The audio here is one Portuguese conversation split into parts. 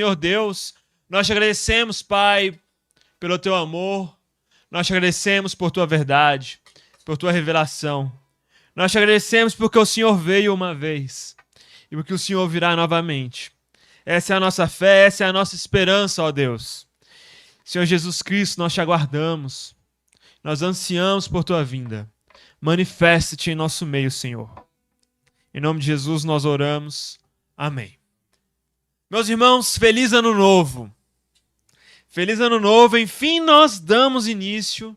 Senhor Deus, nós te agradecemos, Pai, pelo teu amor, nós te agradecemos por tua verdade, por tua revelação. Nós te agradecemos porque o Senhor veio uma vez e porque o Senhor virá novamente. Essa é a nossa fé, essa é a nossa esperança, ó Deus. Senhor Jesus Cristo, nós te aguardamos, nós ansiamos por tua vinda. Manifeste-te em nosso meio, Senhor. Em nome de Jesus nós oramos. Amém. Meus irmãos, feliz ano novo. Feliz ano novo. Enfim, nós damos início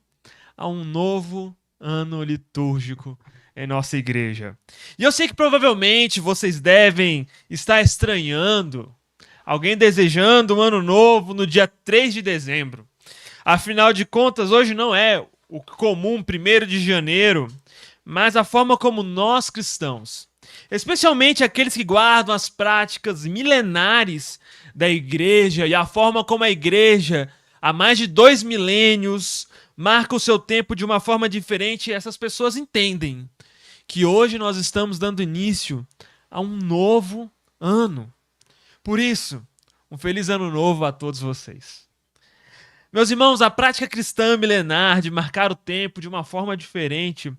a um novo ano litúrgico em nossa igreja. E eu sei que provavelmente vocês devem estar estranhando alguém desejando um ano novo no dia 3 de dezembro. Afinal de contas, hoje não é o comum 1º de janeiro, mas a forma como nós cristãos, especialmente aqueles que guardam as práticas milenares da igreja e a forma como a igreja, há mais de 2 milênios, marca o seu tempo de uma forma diferente, essas pessoas entendem que hoje nós estamos dando início a um novo ano. Por isso, um feliz ano novo a todos vocês. Meus irmãos, a prática cristã milenar de marcar o tempo de uma forma diferente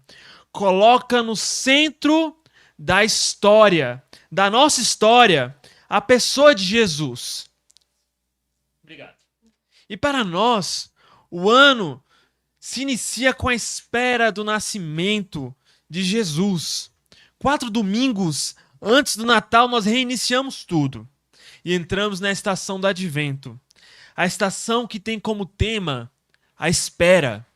coloca no centro da história, da nossa história, a pessoa de Jesus. Obrigado. E para nós, o ano se inicia com a espera do nascimento de Jesus. 4 domingos antes do Natal, nós reiniciamos tudo e entramos na estação do Advento. A estação que tem como tema a espera.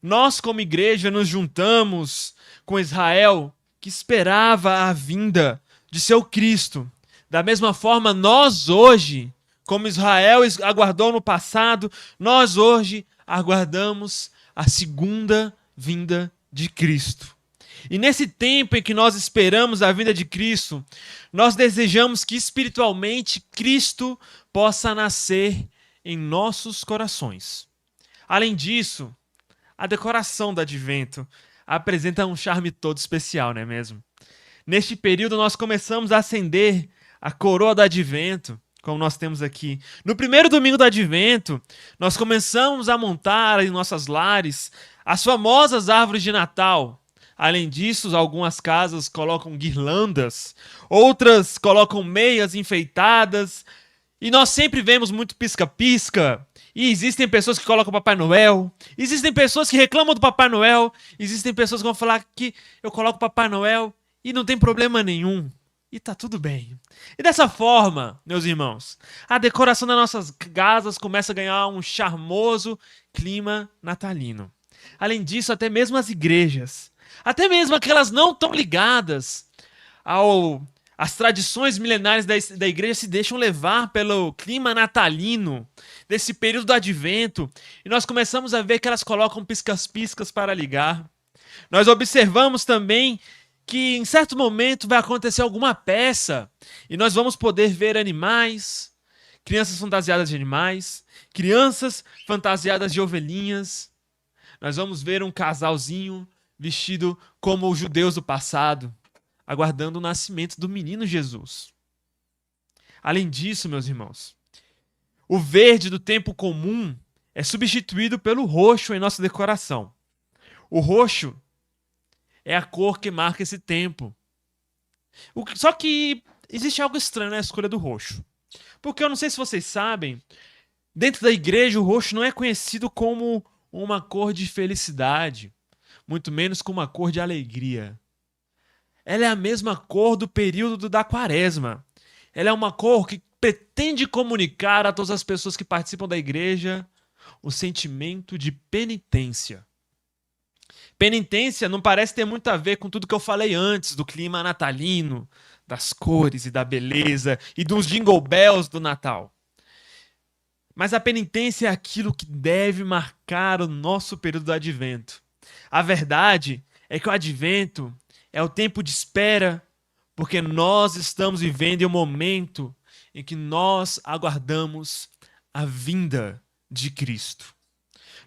Nós, como igreja, nos juntamos com Israel, que esperava a vinda de seu Cristo. Da mesma forma, nós hoje, como Israel aguardou no passado, nós hoje aguardamos a segunda vinda de Cristo. E nesse tempo em que nós esperamos a vinda de Cristo, nós desejamos que espiritualmente Cristo possa nascer em nossos corações. Além disso, a decoração do Advento apresenta um charme todo especial, não é mesmo? Neste período nós começamos a acender a coroa do Advento, como nós temos aqui. No primeiro domingo do Advento, nós começamos a montar em nossas lares as famosas árvores de Natal. Além disso, algumas casas colocam guirlandas, outras colocam meias enfeitadas, e nós sempre vemos muito pisca-pisca. E existem pessoas que colocam Papai Noel, existem pessoas que reclamam do Papai Noel, existem pessoas que vão falar que eu coloco Papai Noel e não tem problema nenhum. E tá tudo bem. E dessa forma, meus irmãos, a decoração das nossas casas começa a ganhar um charmoso clima natalino. Além disso, até mesmo as igrejas, até mesmo aquelas não tão ligadas às tradições milenares da igreja, se deixam levar pelo clima natalino desse período do Advento, e nós começamos a ver que elas colocam piscas-piscas para ligar. Nós observamos também que em certo momento vai acontecer alguma peça e nós vamos poder ver animais, crianças fantasiadas de animais, crianças fantasiadas de ovelhinhas. Nós vamos ver um casalzinho vestido como os judeus do passado, aguardando o nascimento do menino Jesus. Além disso, meus irmãos, o verde do tempo comum é substituído pelo roxo em nossa decoração. O roxo é a cor que marca esse tempo. Só que existe algo estranho na escolha do roxo. Porque eu não sei se vocês sabem, dentro da igreja o roxo não é conhecido como uma cor de felicidade, muito menos como uma cor de alegria. Ela é a mesma cor do período da Quaresma. Ela é uma cor que pretende comunicar a todas as pessoas que participam da igreja o sentimento de penitência. Penitência não parece ter muito a ver com tudo que eu falei antes, do clima natalino, das cores e da beleza e dos jingle bells do Natal. Mas a penitência é aquilo que deve marcar o nosso período do Advento. A verdade é que o Advento é o tempo de espera, porque nós estamos vivendo em um momento em que nós aguardamos a vinda de Cristo.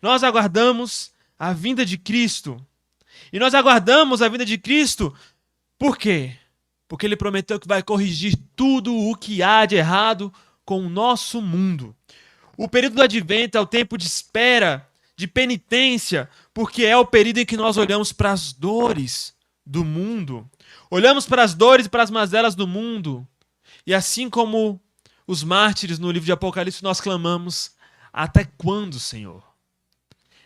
Nós aguardamos a vinda de Cristo. E nós aguardamos a vinda de Cristo por quê? Porque Ele prometeu que vai corrigir tudo o que há de errado com o nosso mundo. O período do advento é o tempo de espera, de penitência, porque é o período em que nós olhamos para as dores do mundo. Olhamos para as dores e para as mazelas do mundo. E assim como os mártires no livro de Apocalipse, nós clamamos: até quando, Senhor?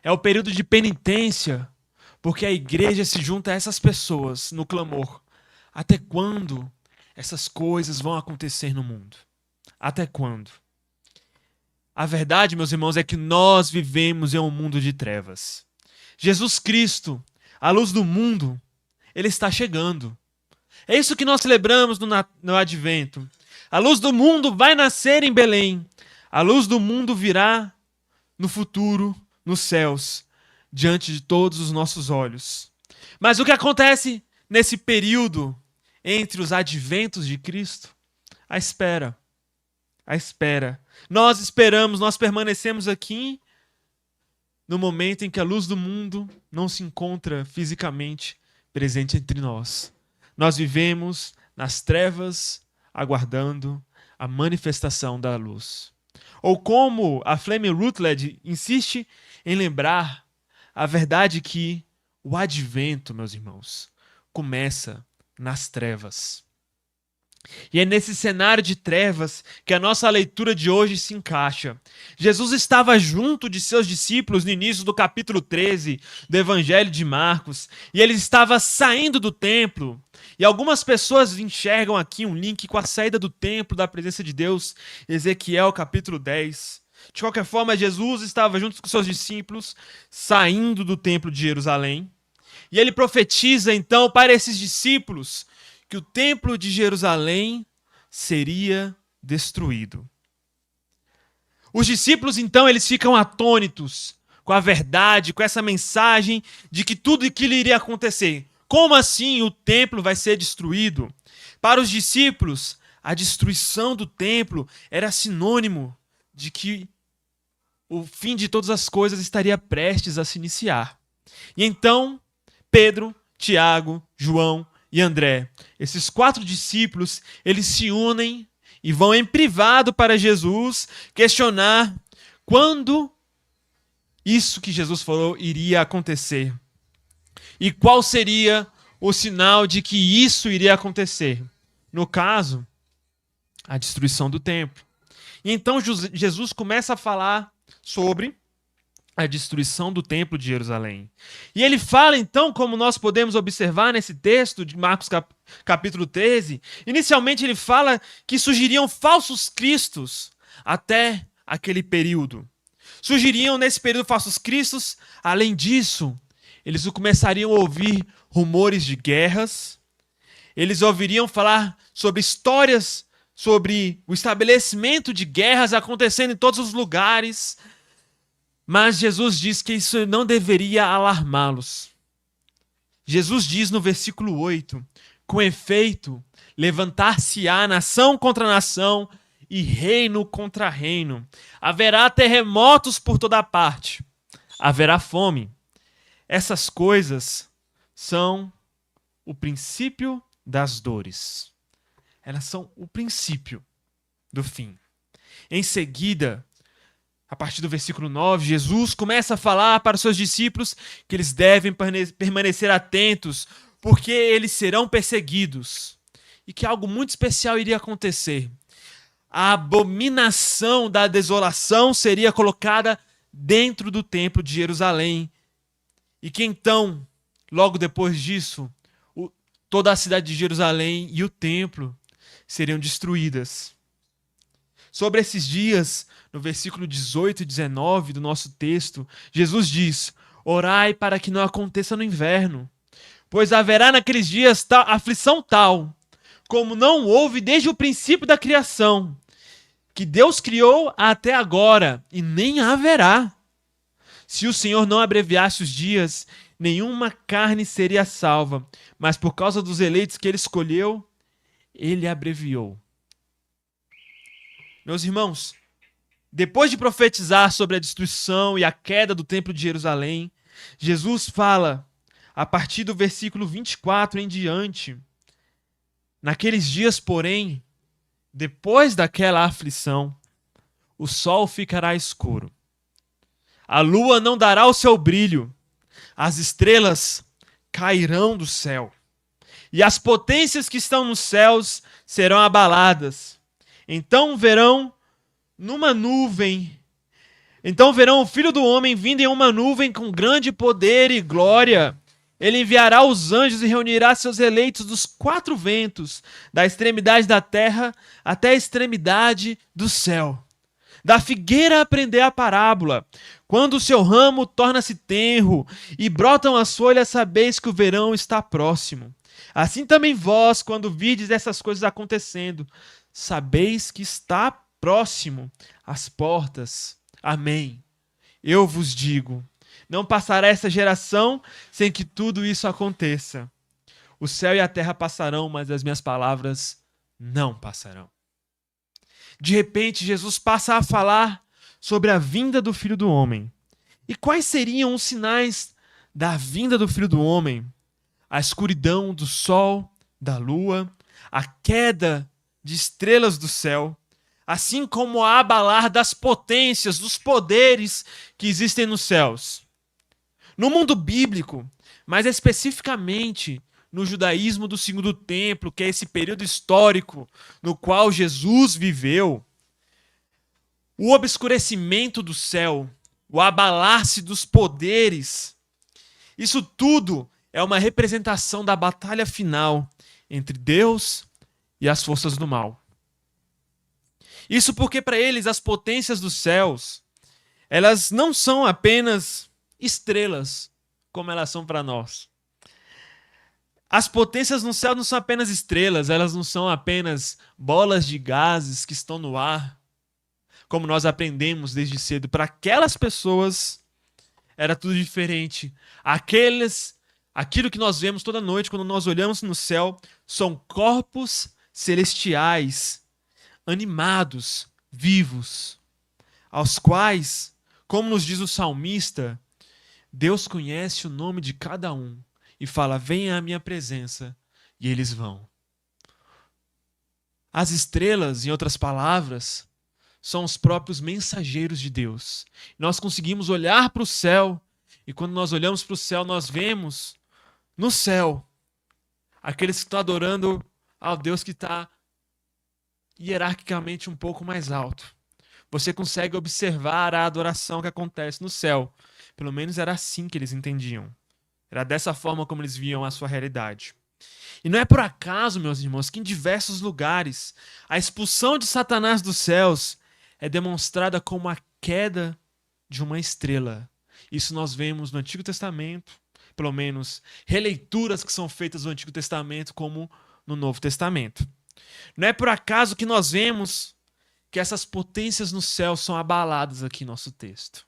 É o período de penitência, porque a igreja se junta a essas pessoas no clamor. Até quando essas coisas vão acontecer no mundo? Até quando? A verdade, meus irmãos, é que nós vivemos em um mundo de trevas. Jesus Cristo, a luz do mundo, ele está chegando. É isso que nós celebramos no Advento. A luz do mundo vai nascer em Belém. A luz do mundo virá no futuro, nos céus, diante de todos os nossos olhos. Mas o que acontece nesse período entre os adventos de Cristo? A espera. A espera. Nós esperamos, nós permanecemos aqui no momento em que a luz do mundo não se encontra fisicamente presente entre nós. Nós vivemos nas trevas, aguardando a manifestação da luz. Ou como a Fleming Rutledge insiste em lembrar, a verdade que o advento, meus irmãos, começa nas trevas. E é nesse cenário de trevas que a nossa leitura de hoje se encaixa. Jesus estava junto de seus discípulos no início do capítulo 13 do Evangelho de Marcos, e ele estava saindo do templo. E algumas pessoas enxergam aqui um link com a saída do templo, da presença de Deus, Ezequiel capítulo 10. De qualquer forma, Jesus estava junto com seus discípulos, saindo do templo de Jerusalém. E ele profetiza então para esses discípulos que o templo de Jerusalém seria destruído. Os discípulos, então, eles ficam atônitos com a verdade, com essa mensagem de que tudo aquilo iria acontecer. Como assim o templo vai ser destruído? Para os discípulos, a destruição do templo era sinônimo de que o fim de todas as coisas estaria prestes a se iniciar. E então, Pedro, Tiago, João e André, esses 4 discípulos, eles se unem e vão em privado para Jesus questionar quando isso que Jesus falou iria acontecer. E qual seria o sinal de que isso iria acontecer? No caso, a destruição do templo. E então Jesus começa a falar sobre a destruição do templo de Jerusalém. E ele fala então, como nós podemos observar nesse texto de Marcos capítulo 13, inicialmente ele fala que surgiriam falsos cristos até aquele período. Surgiriam nesse período falsos cristos. Além disso, eles começariam a ouvir rumores de guerras, eles ouviriam falar sobre histórias, sobre o estabelecimento de guerras acontecendo em todos os lugares. Mas Jesus diz que isso não deveria alarmá-los. Jesus diz no versículo 8, com efeito, levantar-se-á nação contra nação e reino contra reino. Haverá terremotos por toda parte. Haverá fome. Essas coisas são o princípio das dores. Elas são o princípio do fim. Em seguida, a partir do versículo 9, Jesus começa a falar para os seus discípulos que eles devem permanecer atentos, porque eles serão perseguidos. E que algo muito especial iria acontecer. A abominação da desolação seria colocada dentro do templo de Jerusalém. E que então, logo depois disso, toda a cidade de Jerusalém e o templo seriam destruídas. Sobre esses dias, no versículo 18 e 19 do nosso texto, Jesus diz: orai para que não aconteça no inverno, pois haverá naqueles dias aflição tal, como não houve desde o princípio da criação, que Deus criou até agora, e nem haverá. Se o Senhor não abreviasse os dias, nenhuma carne seria salva, mas por causa dos eleitos que ele escolheu, ele abreviou. Meus irmãos, depois de profetizar sobre a destruição e a queda do templo de Jerusalém, Jesus fala, a partir do versículo 24 em diante: naqueles dias, porém, Depois daquela aflição, o sol ficará escuro. A lua não dará o seu brilho. As estrelas cairão do céu. E as potências que estão nos céus serão abaladas. Então verão o Filho do Homem vindo em uma nuvem com grande poder e glória. Ele enviará os anjos e reunirá seus eleitos dos quatro ventos, da extremidade da terra até a extremidade do céu. Da figueira aprender a parábola. Quando o seu ramo torna-se tenro e brotam as folhas, sabeis que o verão está próximo. Assim também vós, quando virdes essas coisas acontecendo, sabeis que está próximo às portas. Amém. Eu vos digo, não passará essa geração sem que tudo isso aconteça. O céu e a terra passarão, mas as minhas palavras não passarão. De repente, Jesus passa a falar sobre a vinda do Filho do Homem. E quais seriam os sinais da vinda do Filho do Homem? A escuridão do sol, da lua, a queda de estrelas do céu, assim como o abalar das potências, dos poderes que existem nos céus. No mundo bíblico, mais especificamente no judaísmo do Segundo Templo, que é esse período histórico no qual Jesus viveu, o obscurecimento do céu, o abalar-se dos poderes, isso tudo é uma representação da batalha final entre Deus e as forças do mal. Isso porque para eles as potências dos céus, elas não são apenas estrelas, como elas são para nós. As potências no céu não são apenas estrelas, elas não são apenas bolas de gases que estão no ar, como nós aprendemos desde cedo. Para aquelas pessoas era tudo diferente. Aquilo que nós vemos toda noite quando nós olhamos no céu são corpos celestiais, animados, vivos, aos quais, como nos diz o salmista, Deus conhece o nome de cada um e fala: venha à minha presença, e eles vão. As estrelas, em outras palavras, são os próprios mensageiros de Deus. Nós conseguimos olhar para o céu, e quando nós olhamos para o céu, nós vemos no céu aqueles que estão adorando ao Deus que está hierarquicamente um pouco mais alto. Você consegue observar a adoração que acontece no céu. Pelo menos era assim que eles entendiam. Era dessa forma como eles viam a sua realidade. E não é por acaso, meus irmãos, que em diversos lugares a expulsão de Satanás dos céus é demonstrada como a queda de uma estrela. Isso nós vemos no Antigo Testamento, pelo menos releituras que são feitas no Antigo Testamento como no Novo Testamento. Não é por acaso que nós vemos que essas potências no céu são abaladas aqui em nosso texto.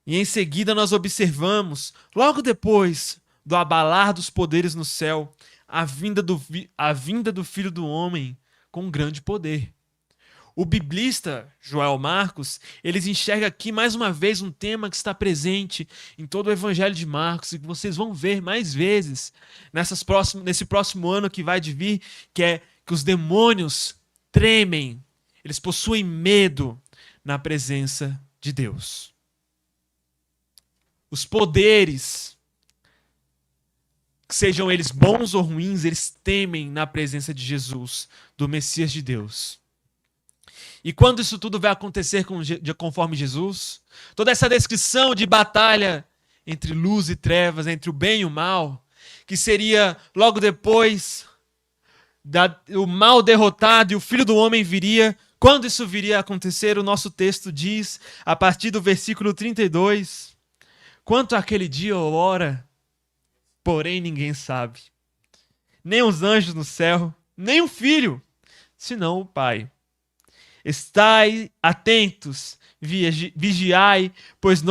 E em seguida nós observamos, logo depois do abalar dos poderes no céu, a vinda do Filho do Homem com grande poder. O biblista Joel Marcos, eles enxerga aqui mais uma vez um tema que está presente em todo o Evangelho de Marcos e que vocês vão ver mais vezes nesse próximo ano que vai de vir, que é que os demônios tremem, eles possuem medo na presença de Deus. Os poderes, sejam eles bons ou ruins, eles temem na presença de Jesus, do Messias de Deus. E quando isso tudo vai acontecer conforme Jesus, toda essa descrição de batalha entre luz e trevas, entre o bem e o mal, que seria logo depois o mal derrotado e o Filho do Homem viria. Quando isso viria a acontecer, o nosso texto diz, a partir do versículo 32, quanto àquele dia ou hora, porém ninguém sabe, nem os anjos no céu, nem o Filho, senão o Pai. Estai atentos, vigiai, pois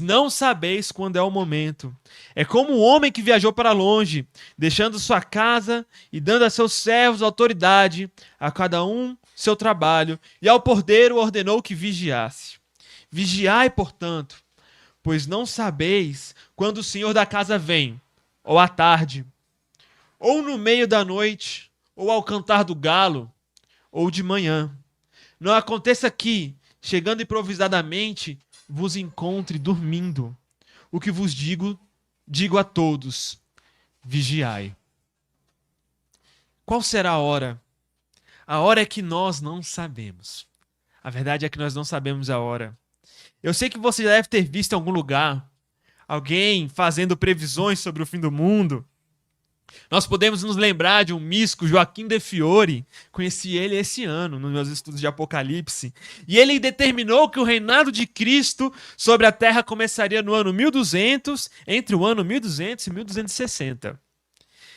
não sabeis quando é o momento. É como um homem que viajou para longe, deixando sua casa e dando a seus servos autoridade, a cada um seu trabalho, e ao porteiro ordenou que vigiasse. Vigiai, portanto, pois não sabeis quando o Senhor da casa vem, ou à tarde, ou no meio da noite, ou ao cantar do galo, ou de manhã. Não aconteça que, chegando improvisadamente, vos encontre dormindo. O que vos digo a todos: vigiai. Qual será a hora? A hora é que nós não sabemos. A verdade é que nós não sabemos a hora. Eu sei que você deve ter visto em algum lugar alguém fazendo previsões sobre o fim do mundo. Nós podemos nos lembrar de um místico, Joaquim de Fiore. Conheci ele esse ano, nos meus estudos de Apocalipse. E ele determinou que o reinado de Cristo sobre a terra começaria no ano 1200, entre o ano 1200 e 1260.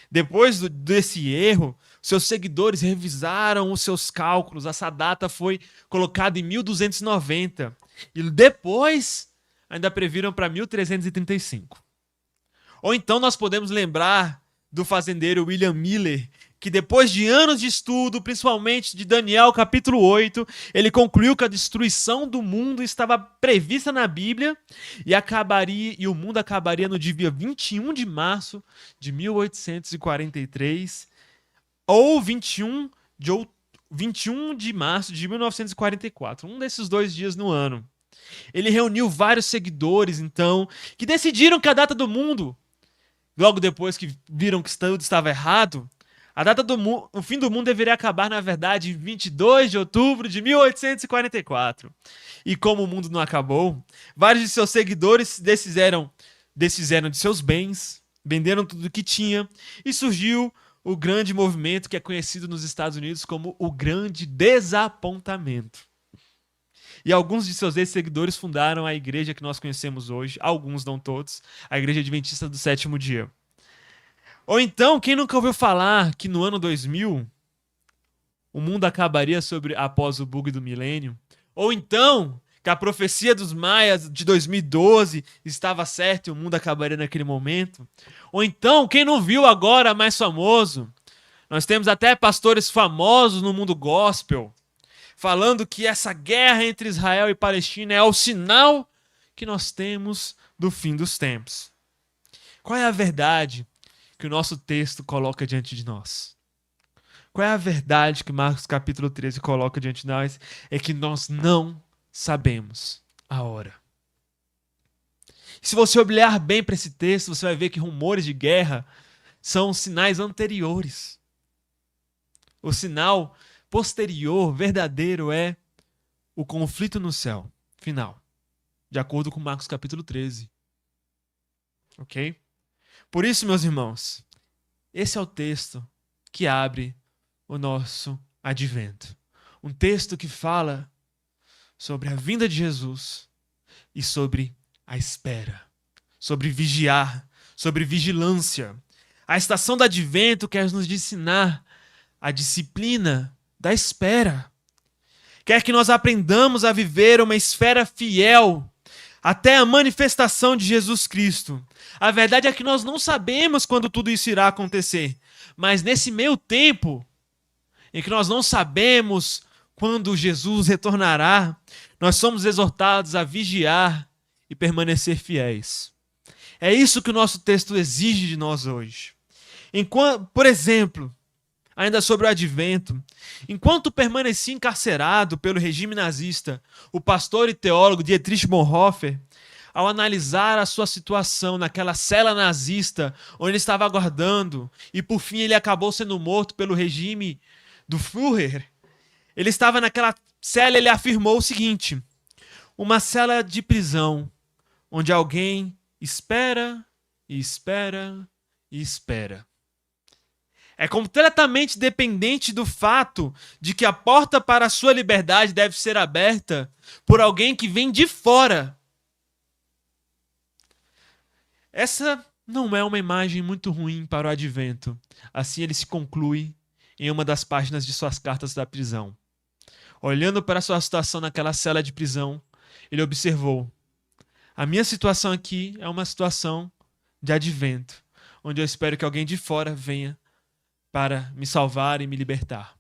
Depois desse erro, seus seguidores revisaram os seus cálculos. Essa data foi colocada em 1290. E depois, ainda previram para 1335. Ou então nós podemos lembrar do fazendeiro William Miller, que depois de anos de estudo, principalmente de Daniel capítulo 8, ele concluiu que a destruição do mundo estava prevista na Bíblia e o mundo acabaria no dia 21 de março de 1843 ou 21 de março de 1944, um desses 2 dias no ano. Ele reuniu vários seguidores, então, que decidiram que a data do mundo, logo depois que viram que tudo estava errado, a data o fim do mundo deveria acabar, na verdade, em 22 de outubro de 1844. E como o mundo não acabou, vários de seus seguidores desfizeram de seus bens, venderam tudo o que tinha, e surgiu o grande movimento que é conhecido nos Estados Unidos como o Grande Desapontamento. E alguns de seus ex-seguidores fundaram a igreja que nós conhecemos hoje, alguns, não todos, a Igreja Adventista do Sétimo Dia. Ou então, quem nunca ouviu falar que no ano 2000 o mundo acabaria após o bug do milênio? Ou então, que a profecia dos maias de 2012 estava certa e o mundo acabaria naquele momento? Ou então, quem não viu agora mais famoso? Nós temos até pastores famosos no mundo gospel falando que essa guerra entre Israel e Palestina é o sinal que nós temos do fim dos tempos. Qual é a verdade que o nosso texto coloca diante de nós? Qual é a verdade que Marcos capítulo 13 coloca diante de nós? É que nós não sabemos a hora. Se você olhar bem para esse texto, você vai ver que rumores de guerra são sinais anteriores. O sinal posterior, verdadeiro, é o conflito no céu, final, de acordo com Marcos capítulo 13. Ok? Por isso, meus irmãos, esse é o texto que abre o nosso advento. Um texto que fala sobre a vinda de Jesus e sobre a espera, sobre vigiar, sobre vigilância. A estação do advento quer nos ensinar a disciplina da espera. Quer que nós aprendamos a viver uma esfera fiel até a manifestação de Jesus Cristo. A verdade é que nós não sabemos quando tudo isso irá acontecer, mas nesse meio tempo, em que nós não sabemos quando Jesus retornará, nós somos exortados a vigiar e permanecer fiéis. É isso que o nosso texto exige de nós hoje. Por exemplo, ainda sobre o advento, enquanto permanecia encarcerado pelo regime nazista, o pastor e teólogo Dietrich Bonhoeffer, ao analisar a sua situação naquela cela nazista, onde ele estava aguardando, e por fim ele acabou sendo morto pelo regime do Führer, ele estava naquela cela e ele afirmou o seguinte: uma cela de prisão, onde alguém espera e espera e espera. É completamente dependente do fato de que a porta para a sua liberdade deve ser aberta por alguém que vem de fora. Essa não é uma imagem muito ruim para o advento. Assim ele se conclui em uma das páginas de suas cartas da prisão. Olhando para sua situação naquela cela de prisão, ele observou: a minha situação aqui é uma situação de advento, onde eu espero que alguém de fora venha para me salvar e me libertar.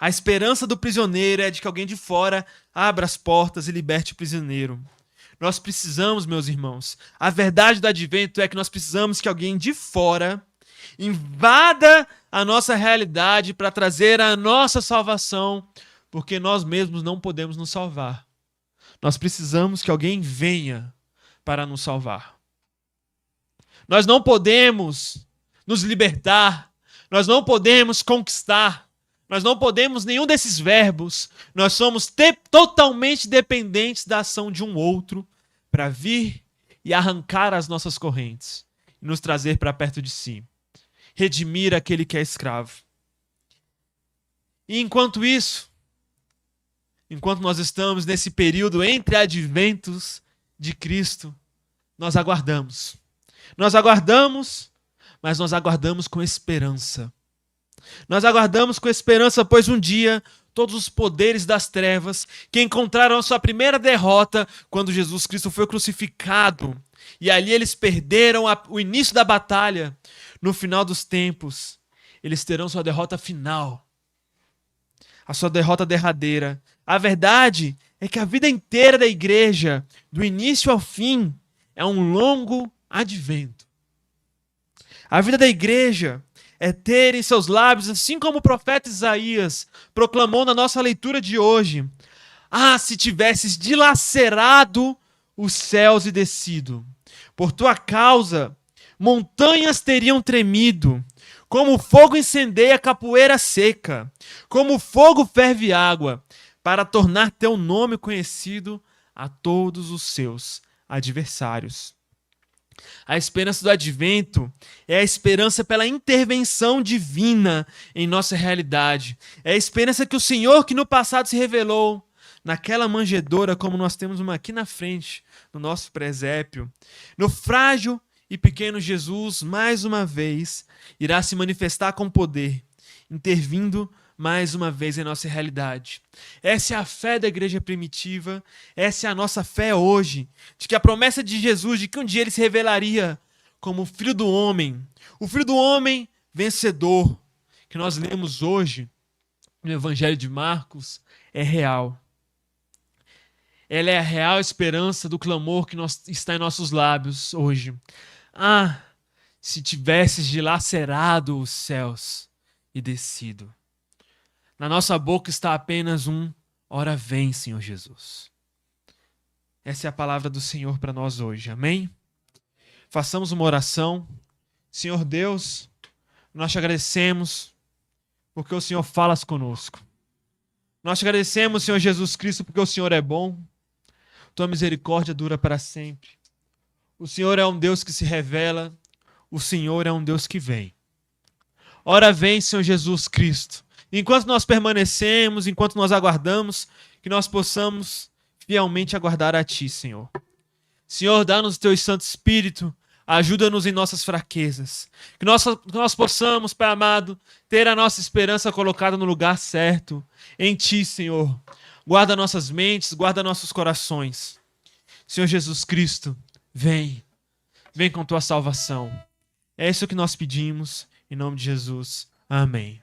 A esperança do prisioneiro é de que alguém de fora abra as portas e liberte o prisioneiro. Nós precisamos, meus irmãos, a verdade do advento é que nós precisamos que alguém de fora invada a nossa realidade para trazer a nossa salvação, porque nós mesmos não podemos nos salvar. Nós precisamos que alguém venha para nos salvar. Nós não podemos nos libertar, nós não podemos conquistar, nós não podemos nenhum desses verbos. Nós somos totalmente dependentes da ação de um outro para vir e arrancar as nossas correntes e nos trazer para perto de si. Redimir aquele que é escravo. E enquanto isso, enquanto nós estamos nesse período entre adventos de Cristo, nós aguardamos. Nós aguardamos, mas nós aguardamos com esperança. Nós aguardamos com esperança, pois um dia todos os poderes das trevas que encontraram a sua primeira derrota quando Jesus Cristo foi crucificado, e ali eles perderam o início da batalha, no final dos tempos, eles terão sua derrota final, a sua derrota derradeira. A verdade é que a vida inteira da igreja, do início ao fim, é um longo advento. A vida da igreja é ter em seus lábios, assim como o profeta Isaías proclamou na nossa leitura de hoje: ah, se tivesses dilacerado os céus e descido, por tua causa montanhas teriam tremido, como o fogo incendeia a capoeira seca, como o fogo ferve água, para tornar teu nome conhecido a todos os seus adversários. A esperança do advento é a esperança pela intervenção divina em nossa realidade. É a esperança que o Senhor, que no passado se revelou naquela manjedoura, como nós temos uma aqui na frente, no nosso presépio, no frágil e pequeno Jesus, mais uma vez, irá se manifestar com poder, intervindo mais uma vez em nossa realidade. Essa é a fé da igreja primitiva, essa é a nossa fé hoje, de que a promessa de Jesus, de que um dia ele se revelaria como o Filho do Homem, o Filho do Homem vencedor, que nós lemos hoje no Evangelho de Marcos, é real. Ela é a real esperança do clamor que está em nossos lábios hoje. Ah, se tivesses dilacerado os céus e descido. Na nossa boca está apenas ora vem, Senhor Jesus. Essa é a palavra do Senhor para nós hoje, amém? Façamos uma oração. Senhor Deus, nós te agradecemos porque o Senhor falas conosco. Nós te agradecemos, Senhor Jesus Cristo, porque o Senhor é bom. Tua misericórdia dura para sempre. O Senhor é um Deus que se revela. O Senhor é um Deus que vem. Ora vem, Senhor Jesus Cristo. Enquanto nós permanecemos, enquanto nós aguardamos, que nós possamos fielmente aguardar a Ti, Senhor. Senhor, dá-nos o Teu Santo Espírito, ajuda-nos em nossas fraquezas. Que nós possamos, Pai amado, ter a nossa esperança colocada no lugar certo, em Ti, Senhor. Guarda nossas mentes, guarda nossos corações. Senhor Jesus Cristo, vem com Tua salvação. É isso que nós pedimos, em nome de Jesus. Amém.